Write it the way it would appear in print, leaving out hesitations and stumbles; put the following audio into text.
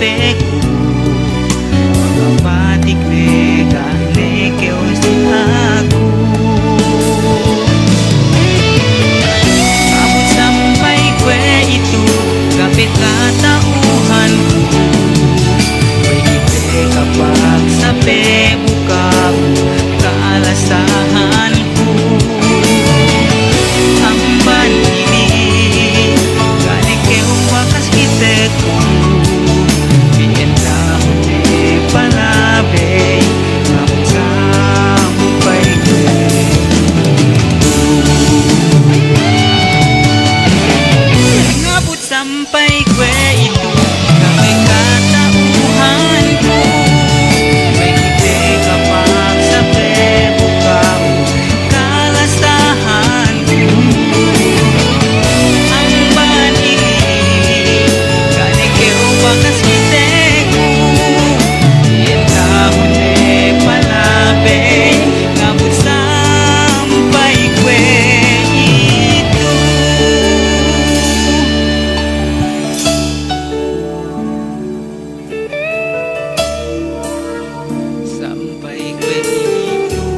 peko pagapatik ne keo si aku. Abot sampai kwe itu kapit katauhanku. May kite kapag sabi buka kaalasahanku. Ang banili gani keo wakas kite ko. Bien lahon de palabe abot sampai kwe. Ngabot sampai kwe itu kapit katauhanku. May kite kapag sabi buka kaalasahanku. Ang banili gani keo wakas kite ko. Bien lahon de palabe ngabot sampai kwe itu. Sampai kwe itu.